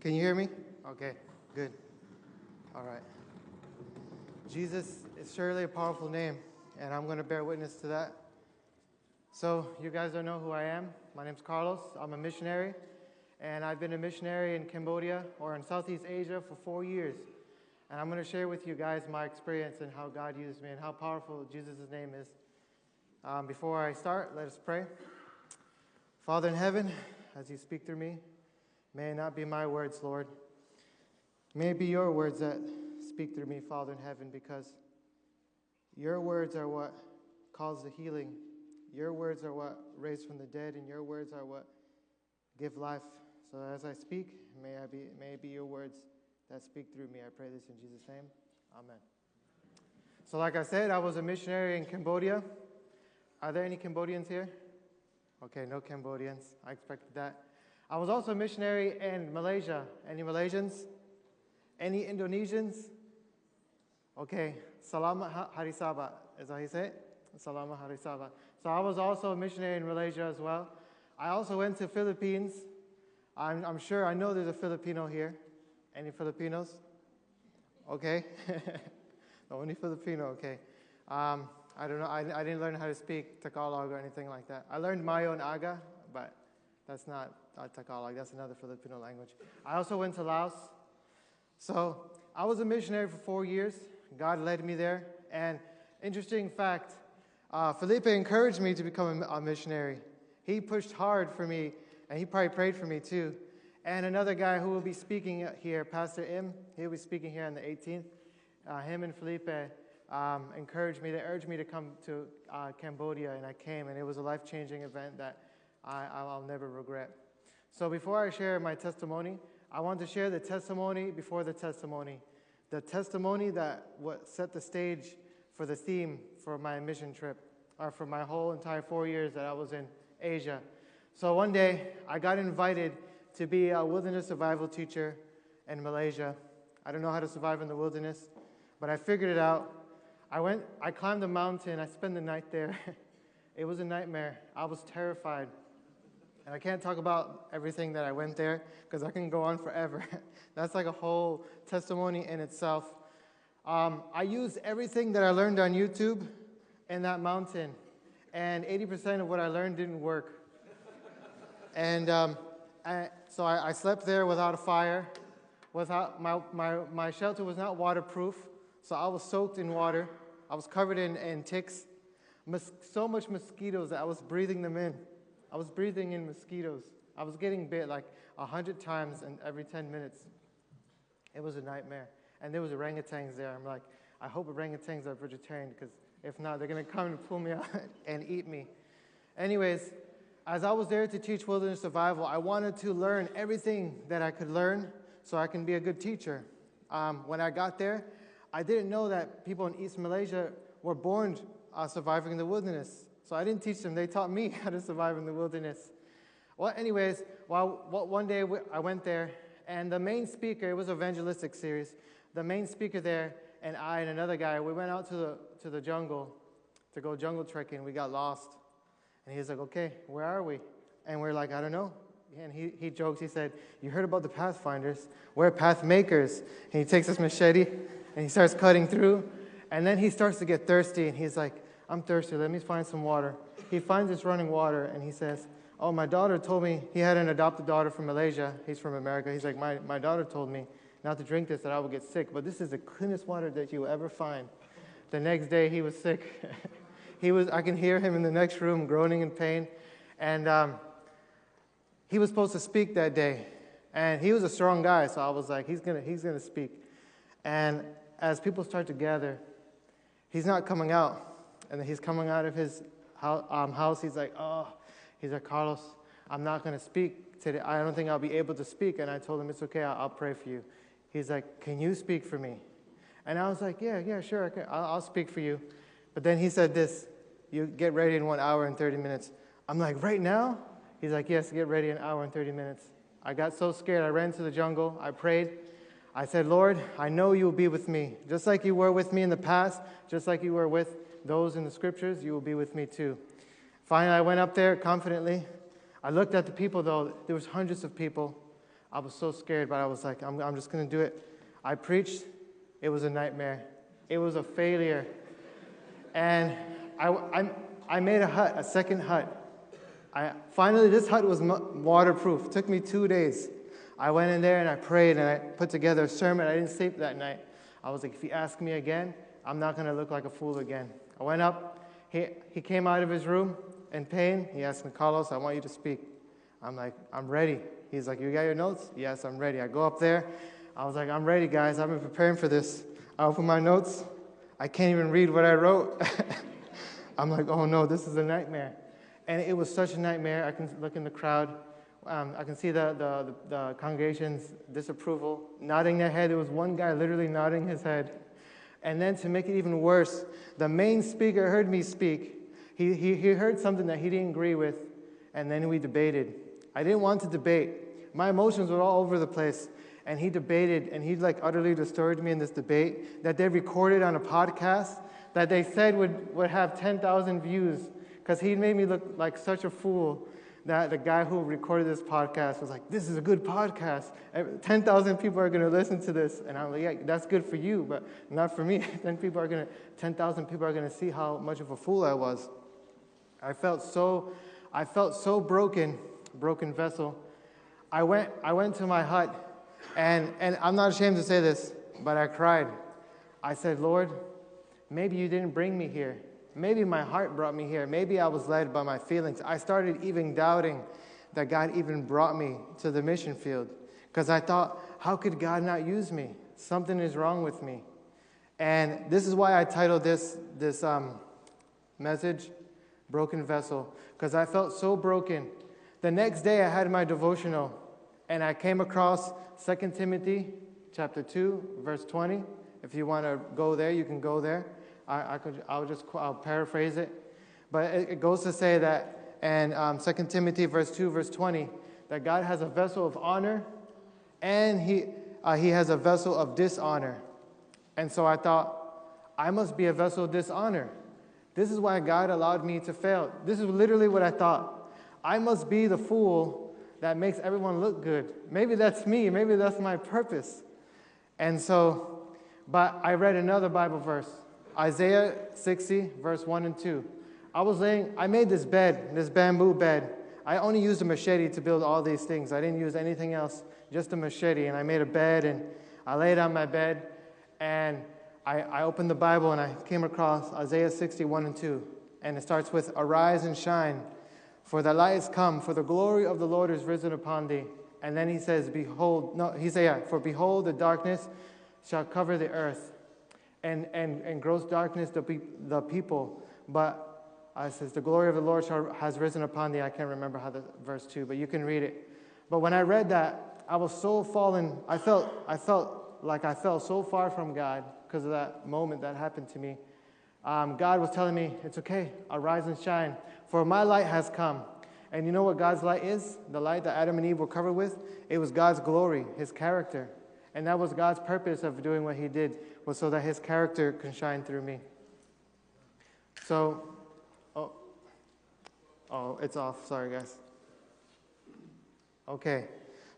Can you hear me? Okay, good. All right. Jesus is surely a powerful name, and I'm going to bear witness to that. So you guys don't know who I am. My name's Carlos. I'm a missionary, and I've been a missionary in Cambodia or in Southeast Asia for 4 years. And I'm going to share with you guys my experience and how God used me and how powerful Jesus' name is. Before I start, let us pray. Father in heaven, as you speak through me, may it not be my words, Lord. May it be your words that speak through me, Father in heaven, because your words are what cause the healing. Your words are what raise from the dead, and your words are what give life. So as I speak, may it be your words that speak through me. I pray this in Jesus' name. Amen. So like I said, I was a missionary in Cambodia. Are there any Cambodians here? Okay, no Cambodians. I expected that. I was also a missionary in Malaysia. Any Malaysians? Any Indonesians? Okay, Salamat Hari Sabah. Is that how you say it? Salamat Hari Sabah. So I was also a missionary in Malaysia as well. I also went to Philippines. I know there's a Filipino here. Any Filipinos? Okay. The only Filipino, okay. I don't know. I didn't learn how to speak Tagalog or anything like that. I learned Mayo and Aga, but that's not Tagalog. That's another Filipino language. I also went to Laos. So I was a missionary for 4 years. God led me there. And interesting fact, Felipe encouraged me to become a missionary. He pushed hard for me, and he probably prayed for me too. And another guy who will be speaking here, Pastor Im, he'll be speaking here on the 18th. Him and Felipe encouraged me, they urged me to come to Cambodia, and I came, and it was a life-changing event that I'll never regret. So before I share my testimony, I want to share the testimony before the testimony that what set the stage for the theme for my mission trip, or for my whole entire 4 years that I was in Asia. So one day, I got invited to be a wilderness survival teacher in Malaysia. I don't know how to survive in the wilderness, but I figured it out. I climbed a mountain. I spent the night there. It was a nightmare. I was terrified. And I can't talk about everything that I went there because I can go on forever. That's like a whole testimony in itself. I used everything that I learned on YouTube in that mountain, and 80% of what I learned didn't work. And so I slept there without a fire. My shelter was not waterproof, so I was soaked in water. I was covered in ticks, so much mosquitoes that I was breathing them in. I was breathing in mosquitoes. I was getting bit like 100 times every 10 minutes. It was a nightmare. And there was orangutans there. I'm like, I hope orangutans are vegetarian, because if not, they're going to come and pull me out and eat me. Anyways, as I was there to teach wilderness survival, I wanted to learn everything that I could learn so I can be a good teacher. When I got there, I didn't know that people in East Malaysia were born surviving in the wilderness. So I didn't teach them. They taught me how to survive in the wilderness. Well, anyways, one day I went there, and the main speaker, it was an evangelistic series, the main speaker there and I and another guy, we went out to the jungle to go jungle trekking. We got lost. And he's like, okay, where are we? And we're like, I don't know. And he jokes, he said, you heard about the pathfinders? We're path makers. And he takes his machete, and he starts cutting through. And then he starts to get thirsty, and he's like, I'm thirsty, let me find some water. He finds this running water, and he says, oh, my daughter told me, he had an adopted daughter from Malaysia. He's from America. He's like, my daughter told me not to drink this, that I will get sick. But this is the cleanest water that you will ever find. The next day, he was sick. I can hear him in the next room groaning in pain. And he was supposed to speak that day. And he was a strong guy, so I was like, he's gonna speak. And as people start to gather, he's not coming out. And then he's coming out of his house. He's like, Carlos, I'm not going to speak today. I don't think I'll be able to speak. And I told him, it's okay, I'll pray for you. He's like, can you speak for me? And I was like, yeah, sure, I'll speak for you. But then he said this, you get ready in 1 hour and 30 minutes. I'm like, right now? He's like, yes, get ready in 1 hour and 30 minutes. I got so scared, I ran to the jungle, I prayed. I said, Lord, I know you will be with me. Just like you were with me in the past, just like you were with those in the scriptures, you will be with me too. Finally, I went up there confidently. I looked at the people, though. There was hundreds of people. I was so scared, but I was like, I'm just going to do it. I preached. It was a nightmare. It was a failure. And I made a hut, a second hut. Finally, this hut was waterproof. It took me 2 days. I went in there and I prayed and I put together a sermon. I didn't sleep that night. I was like, if you ask me again, I'm not going to look like a fool again. I went up. He came out of his room in pain. He asked me, Carlos, I want you to speak. I'm like, I'm ready. He's like, you got your notes? Yes, I'm ready. I go up there. I was like, I'm ready, guys. I've been preparing for this. I open my notes. I can't even read what I wrote. I'm like, oh no, this is a nightmare. And it was such a nightmare. I can look in the crowd. I can see the congregation's disapproval, nodding their head. There was one guy literally nodding his head. And then to make it even worse, the main speaker heard me speak. He heard something that he didn't agree with, and then we debated. I didn't want to debate. My emotions were all over the place. And he debated, and he utterly disturbed me in this debate that they recorded on a podcast that they said would have 10,000 views, because he made me look like such a fool that the guy who recorded this podcast was like, this is a good podcast. 10,000 people are going to listen to this. And I'm like, yeah, that's good for you, but not for me. 10,000 people are going to see how much of a fool I was. I felt so broken vessel. I went to my hut. And I'm not ashamed to say this, but I cried. I said, Lord, maybe you didn't bring me here. Maybe my heart brought me here. Maybe I was led by my feelings. I started even doubting that God even brought me to the mission field, because I thought, how could God not use me? Something is wrong with me. And this is why I titled this message, Broken Vessel, because I felt so broken. The next day I had my devotional, and I came across 2 Timothy chapter 2, verse 20. If you want to go there, you can go there. I'll paraphrase it. But it goes to say that, and 2 Timothy verse 2, verse 20, that God has a vessel of honor, and he has a vessel of dishonor. And so I thought, I must be a vessel of dishonor. This is why God allowed me to fail. This is literally what I thought. I must be the fool that makes everyone look good. Maybe that's me. Maybe that's my purpose. And so, but I read another Bible verse, Isaiah 60, verse 1 and 2. I made this bed, this bamboo bed. I only used a machete to build all these things. I didn't use anything else, just a machete. And I made a bed, and I laid on my bed, and I opened the Bible, and I came across Isaiah 60, 1 and 2. And it starts with, arise and shine, for the light is come, for the glory of the Lord is risen upon thee. And then he says, for behold, the darkness shall cover the earth, and gross darkness the people. But it says, the glory of the Lord has risen upon thee. I can't remember how the verse 2, but you can read it. But when I read that, I was so fallen. I felt like I fell so far from God because of that moment that happened to me. God was telling me, it's okay, arise and shine, for my light has come. And you know what God's light is? The light that Adam and Eve were covered with? It was God's glory, his character. And that was God's purpose of doing what he did, was so that his character can shine through me. So, it's off. Sorry, guys. Okay.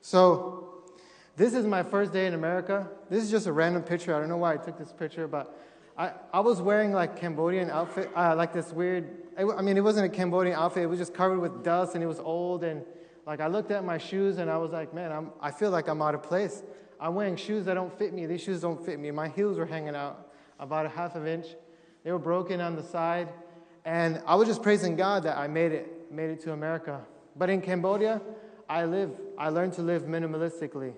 So, this is my first day in America. This is just a random picture. I don't know why I took this picture, but I was wearing like Cambodian outfit, like this weird, it wasn't a Cambodian outfit. It was just covered with dust, and it was old. And like I looked at my shoes, and I was like, man, I feel like I'm out of place. I'm wearing shoes that don't fit me. These shoes don't fit me. My heels were hanging out about a half an inch. They were broken on the side. And I was just praising God that I made it to America. But in Cambodia, I learned to live minimalistically.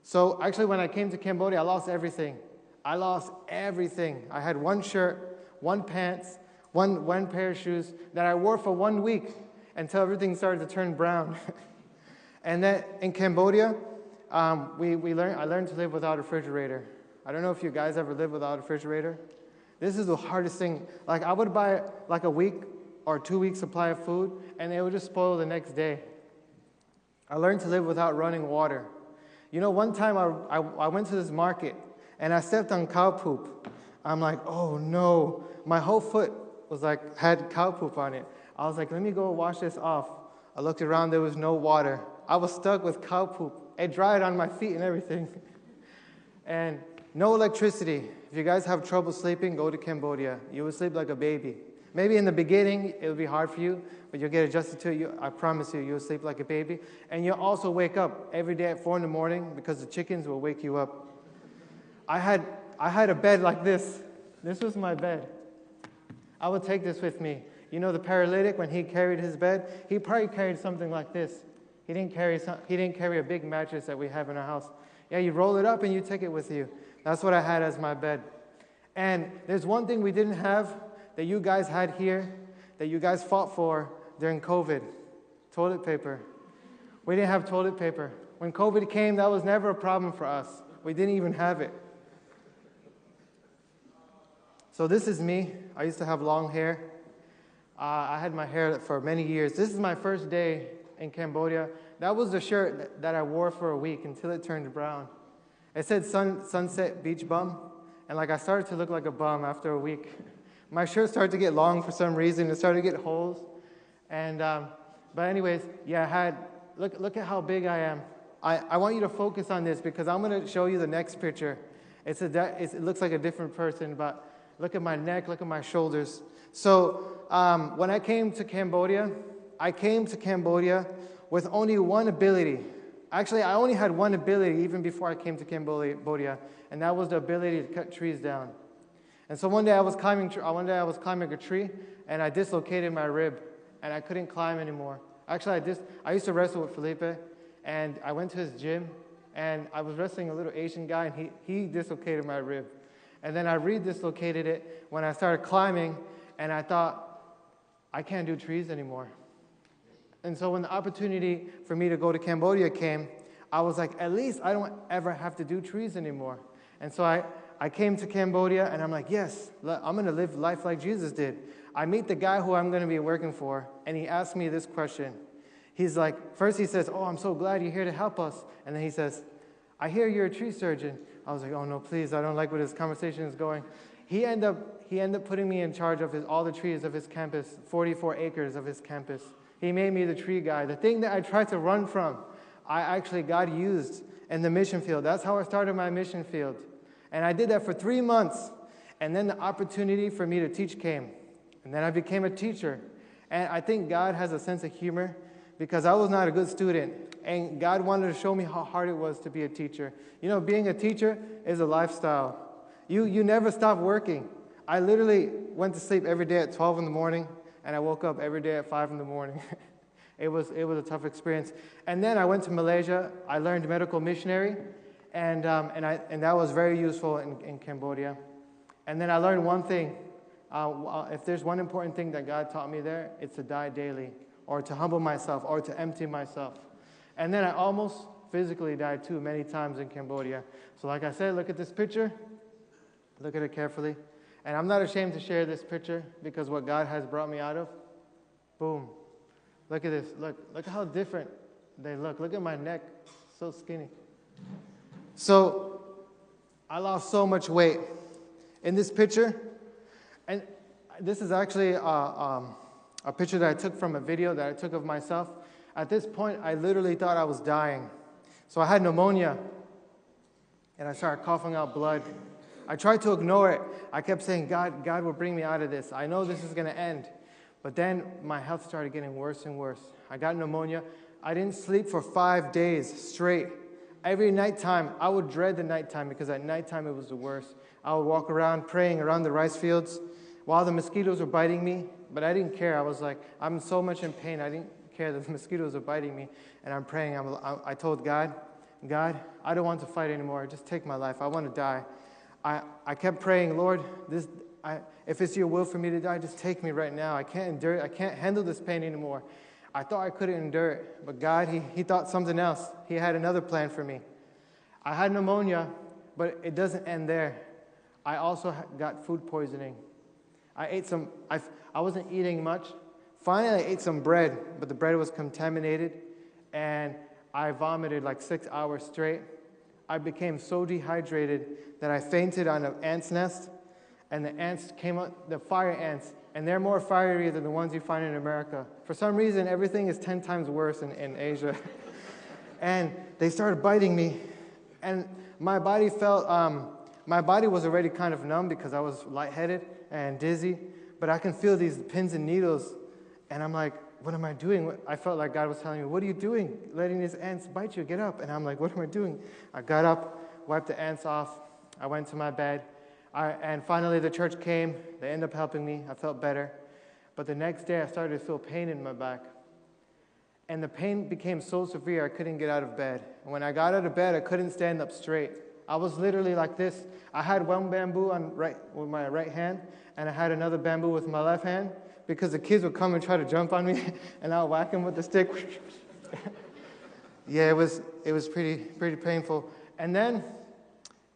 So actually when I came to Cambodia, I lost everything. I had one shirt, one pants, one pair of shoes that I wore for 1 week until everything started to turn brown. And then in Cambodia, I learned to live without a refrigerator. I don't know if you guys ever lived without a refrigerator. This is the hardest thing. Like I would buy like a week or 2 weeks supply of food, and it would just spoil the next day. I learned to live without running water. You know, one time I went to this market, and I stepped on cow poop. I'm like, oh no. My whole foot had cow poop on it. I was like, let me go wash this off. I looked around, there was no water. I was stuck with cow poop It dried on my feet and everything. And no electricity. If you guys have trouble sleeping, go to Cambodia. You will sleep like a baby. Maybe in the beginning, it will be hard for you, but you'll get adjusted to it. I promise you, you'll sleep like a baby. And you'll also wake up every day at 4 in the morning because the chickens will wake you up. I had a bed like this. This was my bed. I would take this with me. You know the paralytic, when he carried his bed, he probably carried something like this. He didn't carry a big mattress that we have in our house. Yeah, you roll it up and you take it with you. That's what I had as my bed. And there's one thing we didn't have that you guys had here, that you guys fought for during COVID. Toilet paper. We didn't have toilet paper. When COVID came, that was never a problem for us. We didn't even have it. So this is me. I used to have long hair. I had my hair for many years. This is my first day in Cambodia. That was the shirt that I wore for a week until it turned brown. It said Sunset Beach Bum, and I started to look like a bum after a week. My shirt started to get long for some reason. It started to get holes. And but anyways, yeah, look at how big I am. I want you to focus on this because I'm going to show you the next picture. It looks like a different person, but look at my neck, look at my shoulders. So when I came to Cambodia, with only one ability. Actually, I only had one ability even before I came to Cambodia, and that was the ability to cut trees down. And so one day I was climbing a tree, and I dislocated my rib, and I couldn't climb anymore. Actually, I used to wrestle with Felipe, and I went to his gym, and I was wrestling a little Asian guy, and he dislocated my rib. And then I re-dislocated it when I started climbing, and I thought, I can't do trees anymore. And so when the opportunity for me to go to Cambodia came, I was like, at least I don't ever have to do trees anymore. And so I came to Cambodia, and I'm like, yes, I'm going to live life like Jesus did. I meet the guy who I'm going to be working for, and he asked me this question. He's like, first he says, oh, I'm so glad you're here to help us. And then he says, I hear you're a tree surgeon. I was like, oh, no, please, I don't like where this conversation is going. He ended up putting me in charge of all the trees of his campus, 44 acres of his campus. He made me the tree guy. The thing that I tried to run from, God used in the mission field. That's how I started my mission field. And I did that for 3 months. And then the opportunity for me to teach came. And then I became a teacher. And I think God has a sense of humor because I was not a good student. And God wanted to show me how hard it was to be a teacher. You know, being a teacher is a lifestyle. You never stop working. I literally went to sleep every day at 12 in the morning, and I woke up every day at 5 in the morning. It was a tough experience. And then I went to Malaysia. I learned medical missionary, and that was very useful in Cambodia. And then I learned one thing. If there's one important thing that God taught me there, it's to die daily, or to humble myself, or to empty myself. And then I almost physically died too many times in Cambodia. So like I said, look at this picture. Look at it carefully. And I'm not ashamed to share this picture because what God has brought me out of, boom. Look at this. Look how different they look. Look at my neck. So skinny. So I lost so much weight. In this picture, and this is actually a picture that I took from a video that I took of myself. At this point, I literally thought I was dying. So I had pneumonia, and I started coughing out blood. I tried to ignore it. I kept saying, God will bring me out of this. I know this is going to end. But then my health started getting worse and worse. I got pneumonia. I didn't sleep for 5 days straight. Every nighttime, I would dread the nighttime because at nighttime it was the worst. I would walk around praying around the rice fields while the mosquitoes were biting me, but I didn't care. I was like, I'm so much in pain. I didn't care that the mosquitoes are biting me, and I'm praying. I told God, I don't want to fight anymore. Just take my life. I want to die. I kept praying, Lord, if it's your will for me to die, just take me right now. I can't endure it. I can't handle this pain anymore. I thought I couldn't endure it, but God, he thought something else. He had another plan for me. I had pneumonia, but it doesn't end there. I also got food poisoning. I wasn't eating much. Finally, I ate some bread, but the bread was contaminated, and I vomited like 6 hours straight. I became so dehydrated that I fainted on an ant's nest, and the ants came up, the fire ants, and they're more fiery than the ones you find in America. For some reason, everything is 10 times worse in Asia. and they started biting me, and my body was already kind of numb because I was lightheaded and dizzy, but I can feel these pins and needles, and I'm like, what am I doing? I felt like God was telling me, what are you doing? Letting these ants bite you, get up. And I'm like, what am I doing? I got up, wiped the ants off, I went to my bed, and finally the church came. They ended up helping me. I felt better. But the next day I started to feel pain in my back. And the pain became so severe I couldn't get out of bed. And when I got out of bed, I couldn't stand up straight. I was literally like this. I had one bamboo with my right hand, and I had another bamboo with my left hand, because the kids would come and try to jump on me, and I would whack them with the stick. Yeah, it was pretty painful. And then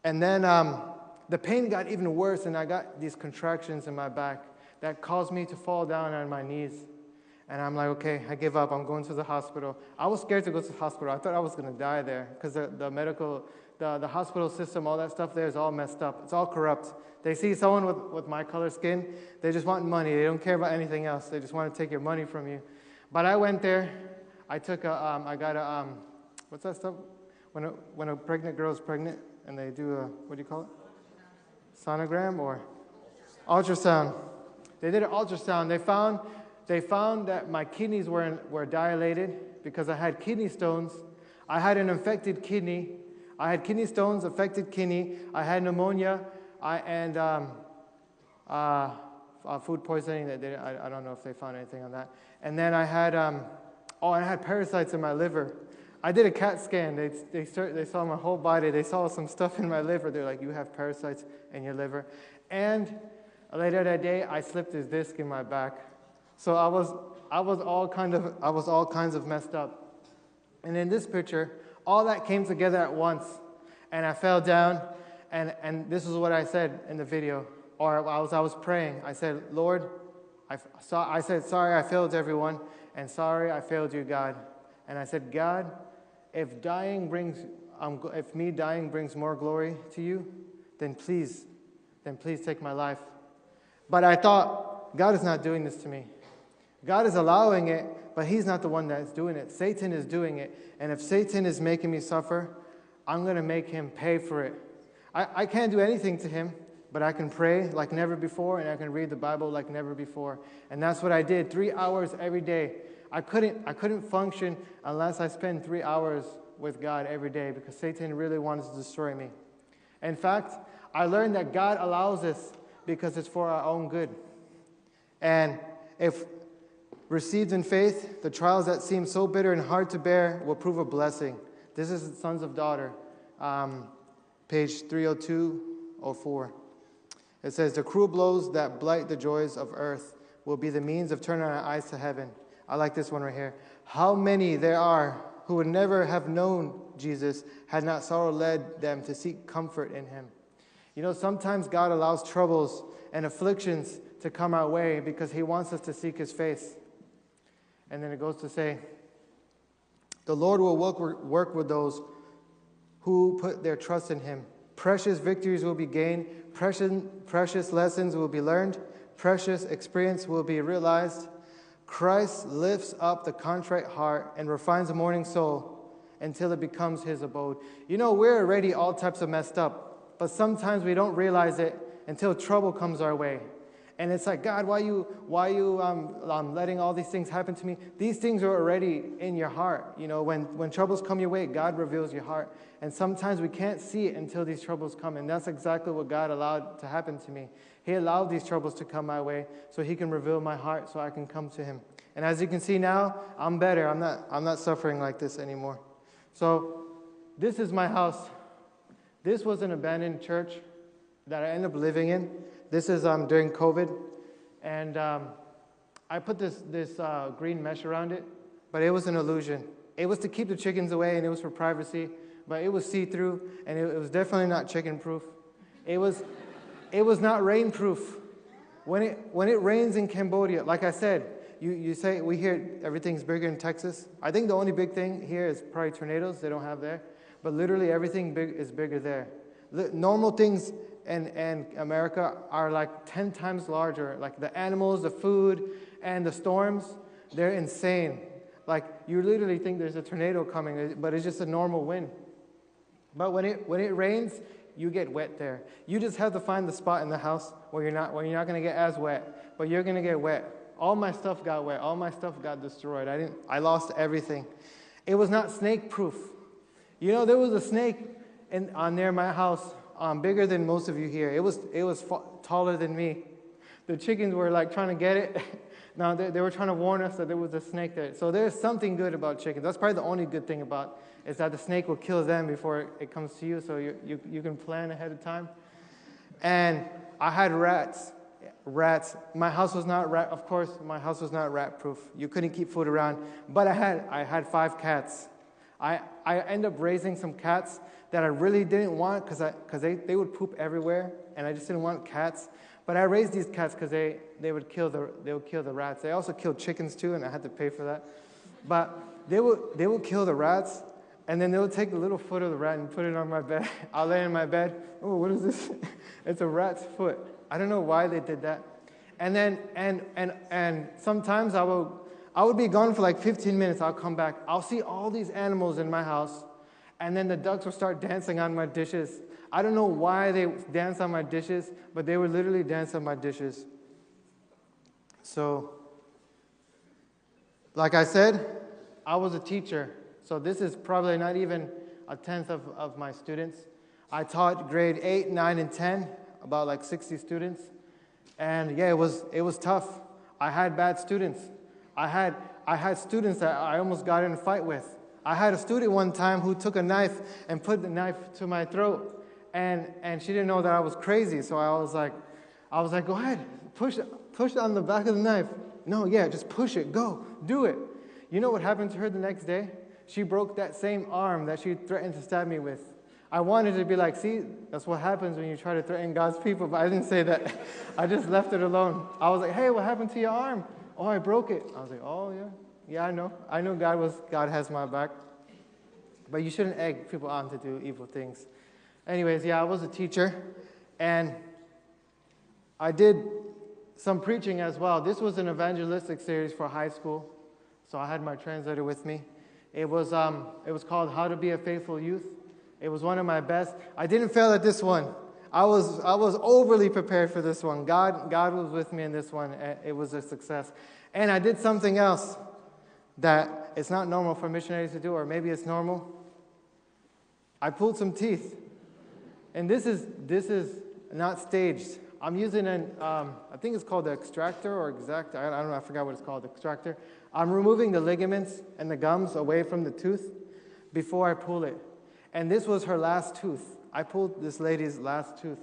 the pain got even worse, and I got these contractions in my back that caused me to fall down on my knees. And I'm like, okay, I give up. I'm going to the hospital. I was scared to go to the hospital. I thought I was going to die there because the hospital system, all that stuff there is all messed up. It's all corrupt. They see someone with my color skin, they just want money. They don't care about anything else. They just want to take your money from you. But I went there. I got a, what's that stuff? When a pregnant girl is pregnant and they do a, what do you call it? Sonogram or ultrasound. They did an ultrasound. They found that my kidneys were dilated because I had kidney stones. I had an infected kidney. I had kidney stones, affected kidney. I had pneumonia and food poisoning. I don't know if they found anything on that. And then I had parasites in my liver. I did a CAT scan. They saw my whole body. They saw some stuff in my liver. They're like, you have parasites in your liver. And later that day, I slipped this disc in my back. So I was all kinds of messed up. And in this picture, all that came together at once, and I fell down. And this is what I said in the video, or as I was praying. I said, Lord, I said, sorry, I failed everyone, and sorry, I failed you, God. And I said, God, if me dying brings more glory to you, then please take my life. But I thought, God is not doing this to me. God is allowing it, but he's not the one that's doing it. Satan is doing it. And if Satan is making me suffer, I'm going to make him pay for it. I can't do anything to him, but I can pray like never before, and I can read the Bible like never before. And that's what I did, 3 hours every day. I couldn't function unless I spent 3 hours with God every day, because Satan really wanted to destroy me. In fact, I learned that God allows this because it's for our own good. And if received in faith, the trials that seem so bitter and hard to bear will prove a blessing. This is Sons of Daughter, page 302-04. It says, the cruel blows that blight the joys of earth will be the means of turning our eyes to heaven. I like this one right here. How many there are who would never have known Jesus had not sorrow led them to seek comfort in him. You know, sometimes God allows troubles and afflictions to come our way because he wants us to seek his face. And then it goes to say, the Lord will work with those who put their trust in him. Precious victories will be gained. Precious lessons will be learned. Precious experience will be realized. Christ lifts up the contrite heart and refines the mourning soul until it becomes his abode. You know, we're already all types of messed up, but sometimes we don't realize it until trouble comes our way. And it's like, God, why you letting all these things happen to me? These things are already in your heart. You know, when troubles come your way, God reveals your heart. And sometimes we can't see it until these troubles come. And that's exactly what God allowed to happen to me. He allowed these troubles to come my way so he can reveal my heart so I can come to him. And as you can see now, I'm better. I'm not suffering like this anymore. So this is my house. This was an abandoned church that I ended up living in. This is during COVID, and I put this green mesh around it, but it was an illusion. It was to keep the chickens away, and it was for privacy, but it was see-through, and it was definitely not chicken-proof. It was not rain-proof. When it rains in Cambodia, like I said, you say, we hear everything's bigger in Texas. I think the only big thing here is probably tornadoes. They don't have there, but literally everything is bigger there. The normal things in America are like 10 times larger. Like the animals, the food, and the storms, they're insane. Like, you literally think there's a tornado coming, but it's just a normal wind. But when it rains, you get wet there. You just have to find the spot in the house where you're not going to get as wet, but you're going to get wet. All my stuff got wet. All my stuff got destroyed. I lost everything. It was not snake-proof. You know, there was a snake near my house, bigger than most of you here. It was taller than me. The chickens were like trying to get it. Now they were trying to warn us that there was a snake there. So there's something good about chickens. That's probably the only good thing about is that the snake will kill them before it comes to you, so you can plan ahead of time. And I had rats. My house was not rat. Of course, my house was not rat-proof. You couldn't keep food around. But I had 5 cats. I ended up raising some cats that I really didn't want because they would poop everywhere, and I just didn't want cats. But I raised these cats because they would kill the rats. They also killed chickens too, and I had to pay for that. But they would kill the rats, and then they would take the little foot of the rat and put it on my bed. I'll lay in my bed. Oh, what is this? It's a rat's foot. I don't know why they did that. And then and sometimes I would be gone for like 15 minutes. I'll come back. I'll see all these animals in my house, and then the ducks will start dancing on my dishes. I don't know why they dance on my dishes, but they would literally dance on my dishes. So, like I said, I was a teacher. So this is probably not even a tenth of my students. I taught grade 8, 9, and 10, about like 60 students. And yeah, it was tough. I had bad students. I had students that I almost got in a fight with. I had a student one time who took a knife and put the knife to my throat. And she didn't know that I was crazy, so I was like, go ahead, push on the back of the knife. No, yeah, just push it, go, do it. You know what happened to her the next day? She broke that same arm that she threatened to stab me with. I wanted to be like, see, that's what happens when you try to threaten God's people, but I didn't say that. I just left it alone. I was like, hey, what happened to your arm? Oh, I broke it. I was like, oh, yeah. Yeah, I know. I know God has my back. But you shouldn't egg people on to do evil things. Anyways, yeah, I was a teacher, and I did some preaching as well. This was an evangelistic series for high school, so I had my translator with me. It was called How to Be a Faithful Youth. It was one of my best. I didn't fail at this one. I was overly prepared for this one. God was with me in this one. It was a success. And I did something else that it's not normal for missionaries to do, or maybe it's normal. I pulled some teeth. And this is not staged. I'm using I think it's called the extractor or exact. I don't know. I forgot what it's called. Extractor. I'm removing the ligaments and the gums away from the tooth before I pull it. And this was her last tooth. I pulled this lady's last tooth.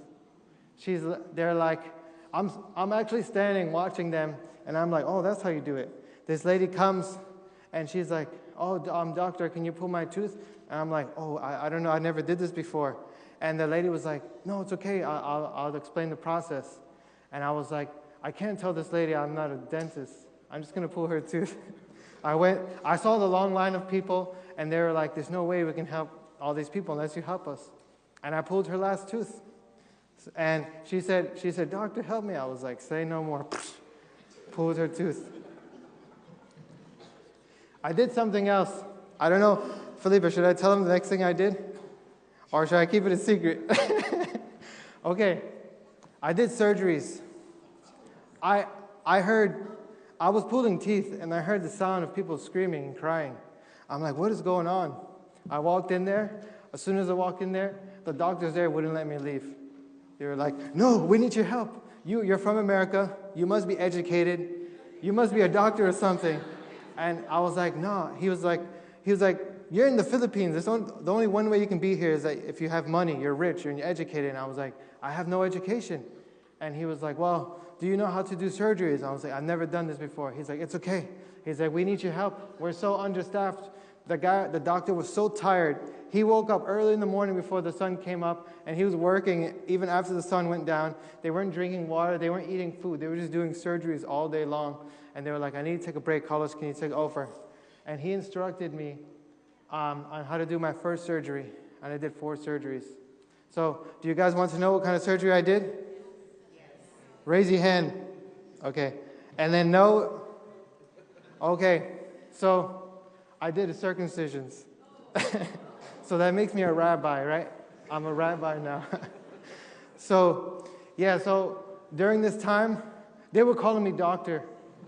They're like, I'm actually standing watching them, and I'm like, oh, that's how you do it. This lady comes, and she's like, oh, doctor, can you pull my tooth? And I'm like, oh, I don't know. I never did this before. And the lady was like, no, it's okay. I'll explain the process. And I was like, I can't tell this lady I'm not a dentist. I'm just going to pull her tooth. I saw the long line of people, and they were like, there's no way we can help all these people unless you help us. And I pulled her last tooth. And she said, doctor, help me. I was like, say no more. Pulled her tooth. I did something else. I don't know. Felipe, should I tell him the next thing I did? Or should I keep it a secret? Okay. I did surgeries. I was pulling teeth, and I heard the sound of people screaming and crying. I'm like, what is going on? I walked in there. As soon as I walked in there, the doctors there wouldn't let me leave. They were like, no, we need your help. You're from America. You must be educated. You must be a doctor or something. And I was like, no. He was like, you're in the Philippines. The only one way you can be here is that if you have money, you're rich, you're educated. And I was like, I have no education. And he was like, well, do you know how to do surgeries? I was like, I've never done this before. He's like, it's okay. He's like, we need your help. We're so understaffed. The doctor was so tired. He woke up early in the morning before the sun came up, and he was working even after the sun went down. They weren't drinking water. They weren't eating food. They were just doing surgeries all day long. And they were like, I need to take a break. Carlos, can you take over? And he instructed me on how to do my first surgery, and I did 4 surgeries. So do you guys want to know what kind of surgery I did? Yes. Raise your hand. Okay. And then no. Okay. So I did circumcisions. So that makes me a rabbi, right? I'm a rabbi now. So during this time, they were calling me doctor.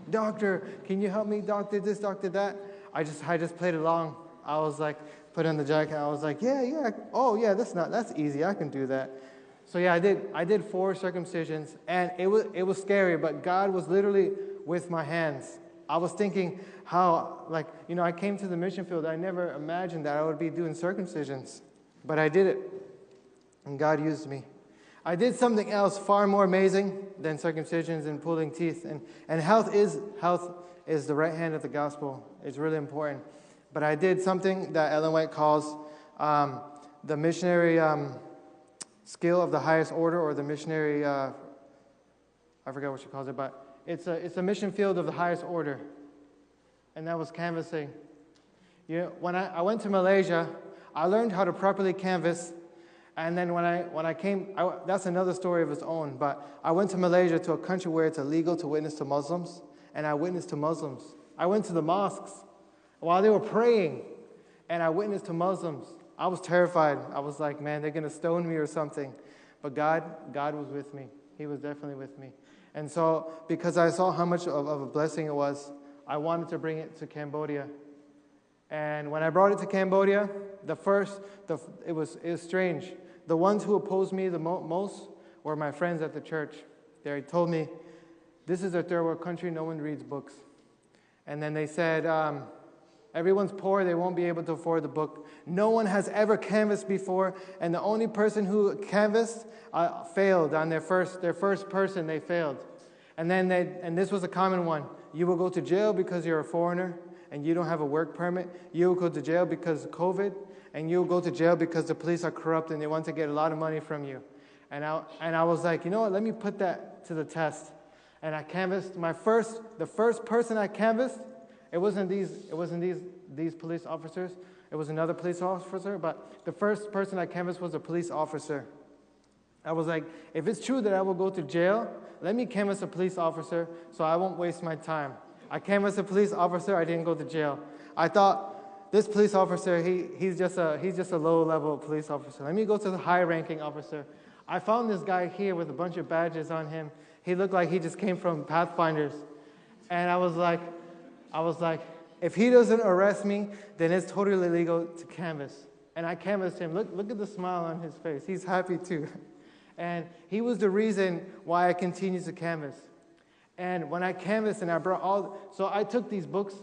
Doctor, can you help me, doctor this, doctor that? I just played along. I was like, put on the jacket. I was like, yeah. Oh, yeah, that's easy. I can do that. So yeah, I did 4 circumcisions, and it was scary, but God was literally with my hands. I was thinking how, I came to the mission field. I never imagined that I would be doing circumcisions, but I did it, and God used me. I did something else far more amazing than circumcisions and pulling teeth, and health is the right hand of the gospel. It's really important. But I did something that Ellen White calls the missionary skill of the highest order, or the missionary, I forgot what she calls it, but it's a mission field of the highest order, and that was canvassing. When I went to Malaysia, I learned how to properly canvass, and then when I came, that's another story of its own, but I went to Malaysia, to a country where it's illegal to witness to Muslims, and I witnessed to Muslims. I went to the mosques while they were praying, and I witnessed to Muslims. I was terrified. I was like, man, they're going to stone me or something. But God was with me. He was definitely with me. And so, because I saw how much of a blessing it was, I wanted to bring it to Cambodia. And when I brought it to Cambodia, it was strange. The ones who opposed me the most were my friends at the church. They told me, this is a third world country, no one reads books. And then they said, everyone's poor, they won't be able to afford the book. No one has ever canvassed before, and the only person who canvassed failed on their first person, they failed. And this was a common one. You will go to jail because you're a foreigner and you don't have a work permit. You will go to jail because of COVID, and you will go to jail because the police are corrupt and they want to get a lot of money from you. And I was like, you know what, let me put that to the test. And I canvassed the first person I canvassed. It wasn't these police officers. It was another police officer, but the first person I canvassed was a police officer. I was like, if it's true that I will go to jail, let me canvass a police officer so I won't waste my time. I canvassed a police officer, I didn't go to jail. I thought, this police officer, he's just a low-level police officer. Let me go to the high-ranking officer. I found this guy here with a bunch of badges on him. He looked like he just came from Pathfinders. And I was like, if he doesn't arrest me, then it's totally legal to canvass. And I canvassed him. Look at the smile on his face. He's happy too. And he was the reason why I continued to canvass. And when I canvassed and I brought so I took these books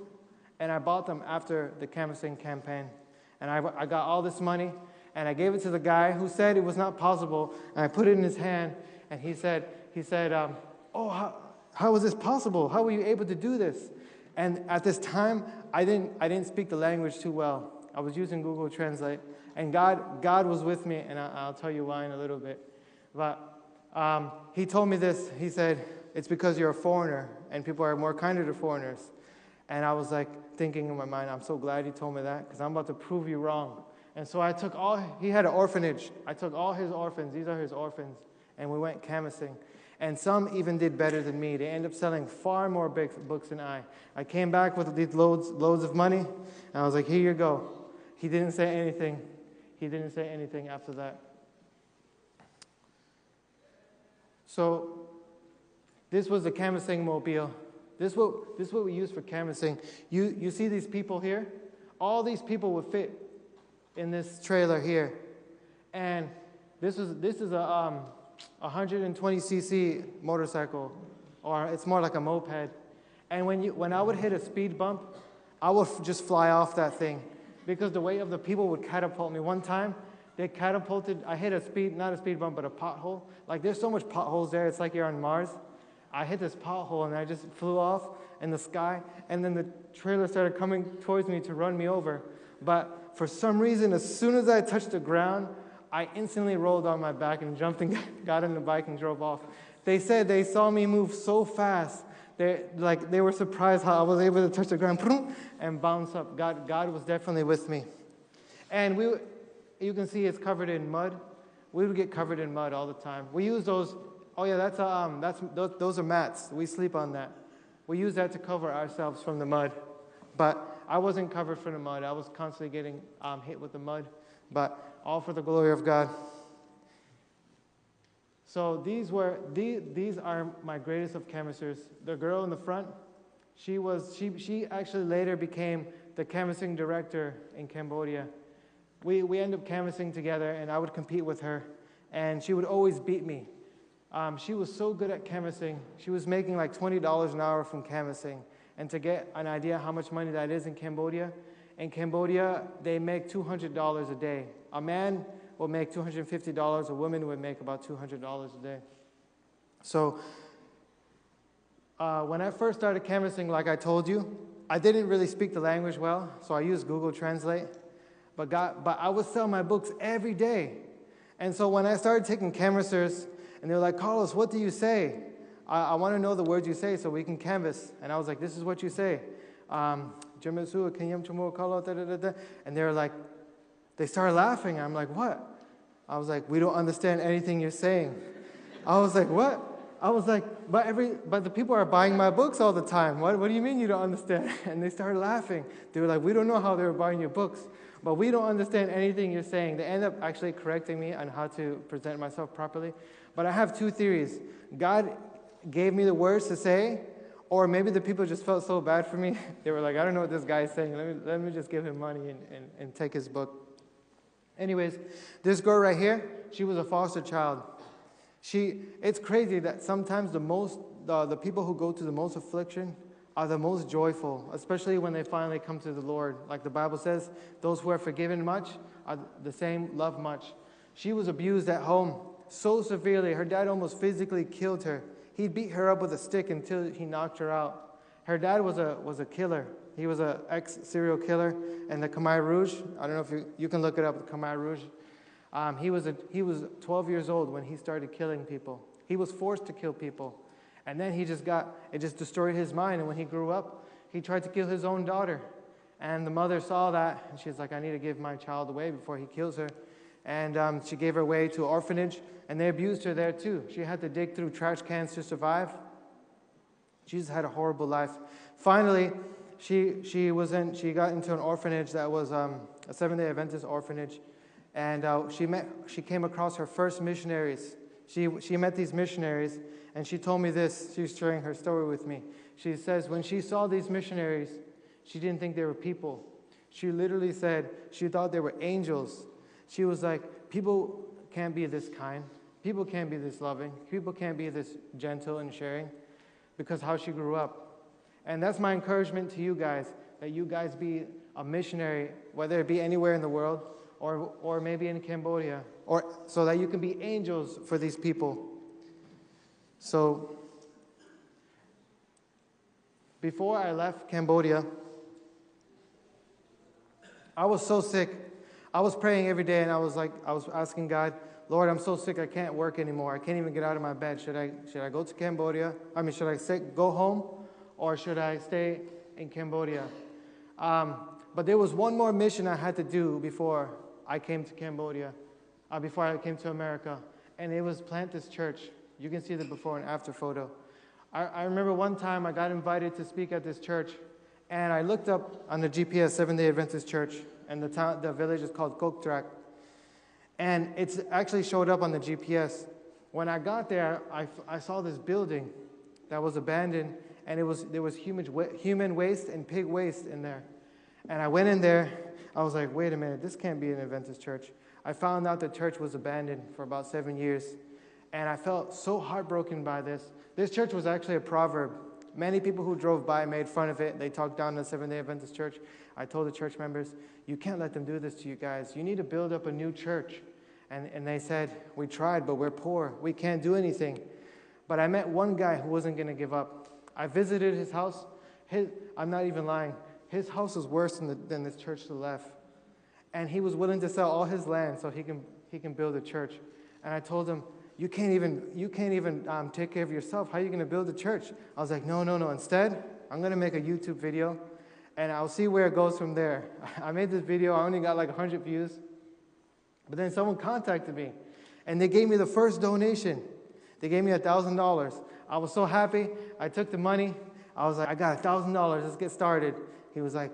and I bought them after the canvassing campaign. And I got all this money and I gave it to the guy who said it was not possible. And I put it in his hand and he said, oh, how was this possible? How were you able to do this? And at this time, I didn't speak the language too well. I was using Google Translate, and God was with me, and I'll tell you why in a little bit. But he told me this. He said, it's because you're a foreigner, and people are more kinder to foreigners. And I was like thinking in my mind, I'm so glad he told me that, because I'm about to prove you wrong. And so I took he had an orphanage. I took all his orphans. These are his orphans. And we went canvassing. And some even did better than me. They ended up selling far more books than I. I came back with these loads of money, and I was like, here you go. He didn't say anything. He didn't say anything after that. So this was the canvassing mobile. This is what we use for canvassing. You see these people here? All these people would fit in this trailer here. And this is a 120cc motorcycle, or it's more like a moped. And when I would hit a speed bump, I would just fly off that thing because the weight of the people would catapult me. One time, they catapulted, I hit not a speed bump, but a pothole. Like there's so much potholes there, it's like you're on Mars. I hit this pothole and I just flew off in the sky, and then the trailer started coming towards me to run me over. But for some reason, as soon as I touched the ground, I instantly rolled on my back and jumped and got on the bike and drove off. They said they saw me move so fast. They were surprised how I was able to touch the ground and bounce up. God was definitely with me. And you can see it's covered in mud. We would get covered in mud all the time. We use those. Oh yeah, those are mats. We sleep on that. We use that to cover ourselves from the mud. But I wasn't covered from the mud. I was constantly getting hit with the mud, but all for the glory of God. So these are my greatest of canvassers. The girl in the front, she actually later became the canvassing director in Cambodia. We ended up canvassing together, and I would compete with her, and she would always beat me. She was so good at canvassing. She was making like $20 an hour from canvassing. And to get an idea how much money that is in Cambodia they make $200 a day. A man will make $250. A woman would make about $200 a day. So when I first started canvassing, like I told you, I didn't really speak the language well, so I used Google Translate. But I would sell my books every day. And so when I started taking canvassers, and they were like, Carlos, what do you say? I want to know the words you say so we can canvass. And I was like, this is what you say. And they were like, they started laughing. I'm like, what? I was like, we don't understand anything you're saying. I was like, what? I was like, but the people are buying my books all the time. What do you mean you don't understand? And they started laughing. They were like, we don't know how they were buying your books, but we don't understand anything you're saying. They ended up actually correcting me on how to present myself properly. But I have two theories. God gave me the words to say, or maybe the people just felt so bad for me. They were like, I don't know what this guy is saying. Let me just give him money and take his book. Anyways, this girl right here, she was a foster child. It's crazy that sometimes the people who go through the most affliction are the most joyful, especially when they finally come to the Lord. Like the Bible says, those who are forgiven much are the same love much. She was abused at home so severely. Her dad almost physically killed her. He beat her up with a stick until he knocked her out. Her dad was a killer. He was an ex-serial killer in the Khmer Rouge. I don't know if you can look it up, the Khmer Rouge. He was 12 years old when he started killing people. He was forced to kill people. And then it just destroyed his mind. And when he grew up, he tried to kill his own daughter. And the mother saw that, and she's like, I need to give my child away before he kills her. And she gave her away to an orphanage, and they abused her there too. She had to dig through trash cans to survive. She just had a horrible life. Finally, she got into an orphanage that was a Seventh-day Adventist orphanage, and she came across her first missionaries. She met these missionaries, and she told me this. She was sharing her story with me. She says when she saw these missionaries, she didn't think they were people. She literally said she thought they were angels. She was like, people can't be this kind. People can't be this loving. People can't be this gentle and sharing, because how she grew up. And that's my encouragement to you guys, that you guys be a missionary, whether it be anywhere in the world or maybe in Cambodia, or so that you can be angels for these people. So before I left Cambodia, I was so sick. I was praying every day, and I was asking God, Lord, I'm so sick I can't work anymore. I can't even get out of my bed. Should I go to Cambodia? Should I go home, or should I stay in Cambodia? But there was one more mission I had to do before I came to Cambodia, before I came to America, and it was plant this church. You can see the before and after photo. I remember one time I got invited to speak at this church, and I looked up on the GPS, Seventh-day Adventist Church, and the village is called Koktrak. And it's actually showed up on the GPS. When I got there, I saw this building that was abandoned, and there was human waste and pig waste in there. And I went in there. I was like, wait a minute, this can't be an Adventist church. I found out the church was abandoned for about 7 years, and I felt so heartbroken by this. This church was actually a proverb. Many people who drove by made fun of it. They talked down the Seventh-day Adventist church. I told the church members, you can't let them do this to you guys. You need to build up a new church. And they said, we tried, but we're poor. We can't do anything. But I met one guy who wasn't going to give up. I visited his house. I'm not even lying. His house was worse than this church to the left. And he was willing to sell all his land so he can build a church. And I told him, you can't even take care of yourself. How are you going to build a church? I was like, no. Instead, I'm going to make a YouTube video, and I'll see where it goes from there. I made this video. I only got like 100 views. But then someone contacted me, and they gave me the first donation. They gave me $1,000. I was so happy. I took the money. I was like, I got $1,000. Let's get started. He was like,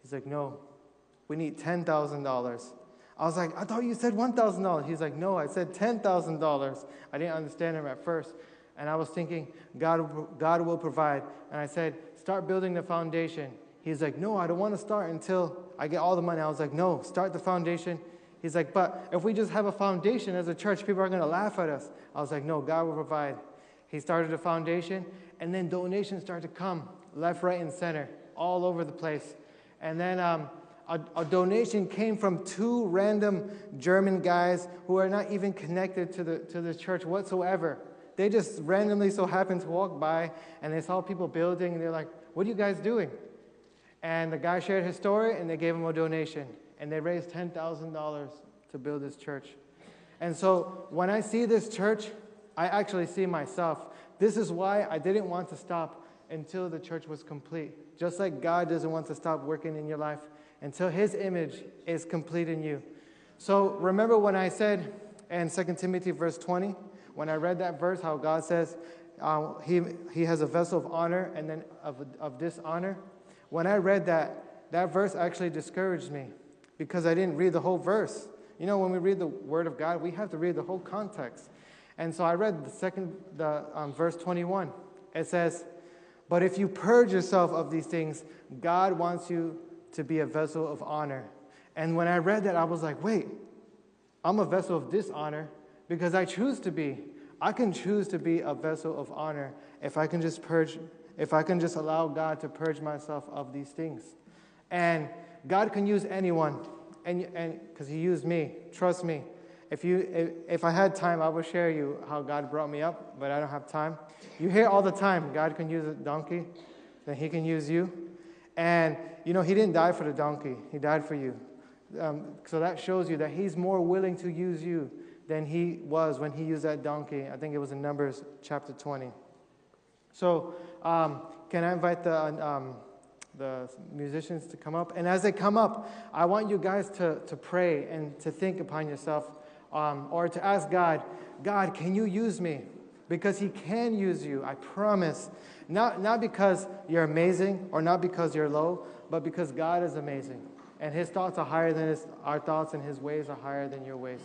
He's like, no, we need $10,000. I was like, I thought you said $1,000. He's like, no, I said $10,000. I didn't understand him at first. And I was thinking, God will provide. And I said, start building the foundation. He's like, no, I don't want to start until I get all the money. I was like, no, start the foundation. He's like, but if we just have a foundation as a church, people are going to laugh at us. I was like, no, God will provide. He started a foundation, and then donations started to come left, right, and center, all over the place. And then a donation came from 2 random German guys who are not even connected to the church whatsoever. They just randomly so happened to walk by, and they saw people building, and they're like, what are you guys doing? And the guy shared his story, and they gave him a donation. And they raised $10,000 to build this church. And so when I see this church, I actually see myself. This is why I didn't want to stop until the church was complete. Just like God doesn't want to stop working in your life until His image is complete in you. So remember when I said in 2 Timothy verse 20, when I read that verse, how God says he has a vessel of honor and then of dishonor. When I read that verse actually discouraged me because I didn't read the whole verse. You know, when we read the Word of God, we have to read the whole context. And so I read verse 21. It says, but if you purge yourself of these things, God wants you to be a vessel of honor. And when I read that, I was like, wait, I'm a vessel of dishonor because I choose to be. I can choose to be a vessel of honor if I can just allow God to purge myself of these things. And God can use anyone, and because He used me. Trust me. If I had time, I would share you how God brought me up, but I don't have time. You hear all the time, God can use a donkey, then He can use you. And, you know, He didn't die for the donkey. He died for you. So that shows you that He's more willing to use you than He was when He used that donkey. I think it was in Numbers chapter 20. So can I invite the musicians to come up? And as they come up, I want you guys to pray and to think upon yourself or to ask God, God, can you use me? Because He can use you, I promise. Not because you're amazing or not because you're low, but because God is amazing. And His thoughts are higher than our thoughts, and His ways are higher than your ways.